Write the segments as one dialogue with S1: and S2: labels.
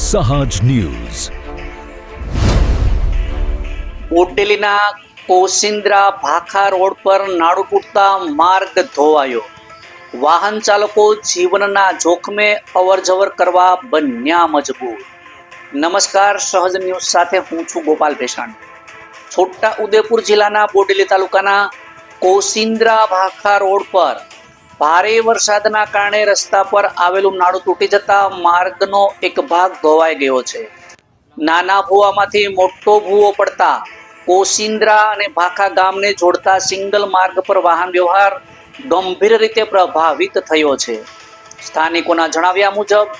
S1: સહજ news
S2: બોડેલીના કોસિન્દ્રા Bhakha road પર નાડું તૂટતા માર્ગ ધોવાયો। વાહન ચાલકો જીવનના જોખમે અવરજવર કરવા બન્યા મજબૂર। નમસ્કાર, સહજ ન્યૂઝ સાથે હું છું ગોપાલ ભેસાણી। છોટા ઉદેપુર જિલ્લાના બોડેલી તાલુકાના કોસિન્દ્રા ભાખા રોડ પર ભારે વરસાદના કારણે રસ્તા પર આવેલું નાડું તૂટી જતા માર્ગનો એક ભાગ ધોવાઈ ગયો છે। નાના ભૂવામાંથી મોટો ભૂવો પડતા કોસિન્દ્રા અને ભાખા ગામને જોડતા સિંગલ માર્ગ પર વાહન વ્યવહાર ગંભીર રીતે પ્રભાવિત થયો છે। સ્થાનિકોના જણાવ્યા મુજબ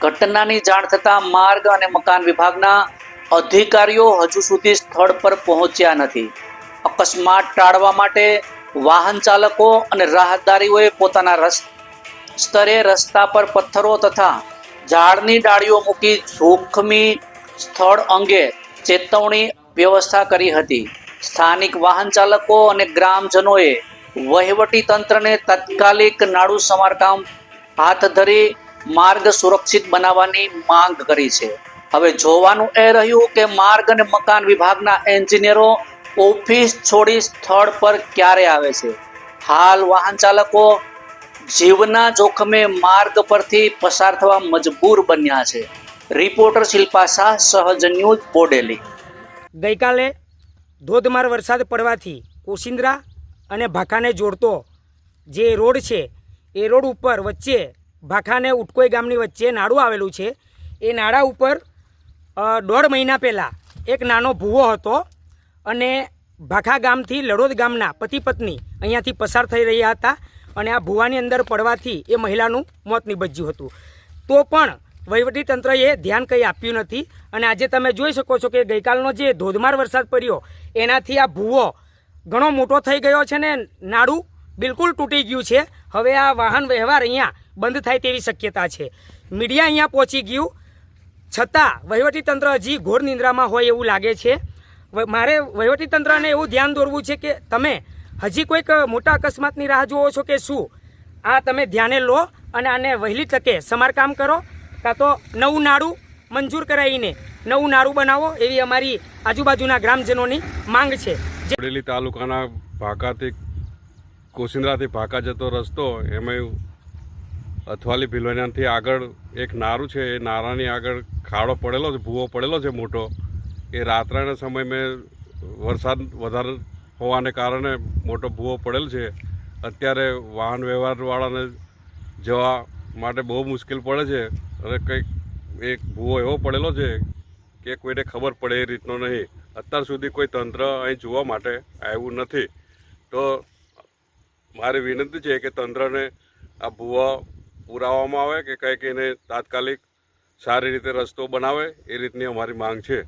S2: ઘટનાની જાણ થતાં માર્ગ અને મકાન વિભાગના અધિકારીઓ હજુ સુધી સ્થળ પર પહોંચ્યા નથી। અકસ્માત ટાળવા માટે વાહન ચાલકો અને રાહદારીઓએ પોતાના સ્તરે રસ્તા પર પથ્થરો તથા ઝાડની ડાળીઓ મૂકી જોખમી સ્થળ અંગે ચેતવણી વ્યવસ્થા કરી હતી। સ્થાનિક વાહન ચાલકો અને ગ્રામજનોએ વહીવટી તંત્રને તાત્કાલિક નાડું સમારકામ હાથ ધરી માર્ગ સુરક્ષિત બનાવવાની માંગ કરી છે। હવે જોવાનું એ રહ્યું કે માર્ગ અને મકાન વિભાગના એન્જિનિયરો ઓફિસ છોડી સ્થળ પર ક્યારે આવે છે। હાલ વાહન ચાલકો જીવના જોખમે માર્ગ પરથી પસાર થવા મજબૂર બન્યા છે। રિપોર્ટર શિલ્પા શાહ, સહજ ન્યૂઝ, બોડેલી।
S3: ગઈકાલે ધોધમાર વરસાદ પડવાથી કોસિન્દ્રા અને ભાખાને જોડતો જે રોડ છે એ રોડ ઉપર વચ્ચે ભાખાને ઉટકોઈ ગામની વચ્ચે નાળું આવેલું છે। એ નાળા ઉપર 1.5 મહિના પહેલાં એક નાનો ભૂવો હતો અને ભાખા ગામથી લડોદ ગામના પતિ પત્ની અહીંયાથી પસાર થઈ રહ્યા હતા અને આ ભૂવાની અંદર પડવાથી એ મહિલાનું મોત નીપજ્યું હતું। તો પણ વહીવટીતંત્રએ ધ્યાન કંઈ આપ્યું નથી અને આજે તમે જોઈ શકો છો કે ગઈકાલનો જે ધોધમાર વરસાદ પડ્યો એનાથી આ ભૂવો ઘણો મોટો થઈ ગયો છે ને નાળું બિલકુલ તૂટી ગયું છે। હવે આ વાહન વ્યવહાર અહીંયા બંધ થાય તેવી શક્યતા છે। મીડિયા અહીંયા પહોંચી ગયું છતાં વહીવટીતંત્ર હજી ઘોર નિંદ્રામાં હોય એવું લાગે છે। મારે વહીવટીતંત્રને એવું ધ્યાન દોરવું છે કે તમે હજી કોઈક મોટા અકસ્માતની રાહ જુઓ છો કે શું? આ તમે ધ્યાને લો અને આને વહેલી તકે સમારકામ કરો, કાં તો નવું નાળું મંજૂર કરાવીને નવું નાળું બનાવો એવી અમારી આજુબાજુના ગ્રામજનોની માંગ છે।
S4: બોડેલી તાલુકાના ભાખાથી કોસિન્દ્રાથી ભાખા જતો રસ્તો એમાં અથવાલી ભીલવાનાથી આગળ એક નારું છે। એ નારાની આગળ ખાડો પડેલો છે, ભૂવો પડેલો છે મોટો। એ રાત્રના સમય મેં વરસાદ વધારે હોવાને કારણે મોટો ભૂવો પડેલ છે। અત્યારે વાહન વ્યવહારવાળાને જવા માટે બહુ મુશ્કેલ પડે છે અને કંઈક એક ભૂવો એવો પડેલો છે કે કોઈને ખબર પડે એ રીતનો નહીં। અત્યાર સુધી કોઈ તંત્ર અહીં જોવા માટે આવ્યું નથી। તો મારી વિનંતી છે કે તંત્રને આ ભૂવા પુરાવવામાં આવે કે કંઈક એને તાત્કાલિક સારી રીતે રસ્તો બનાવે એ રીતની અમારી માંગ છે।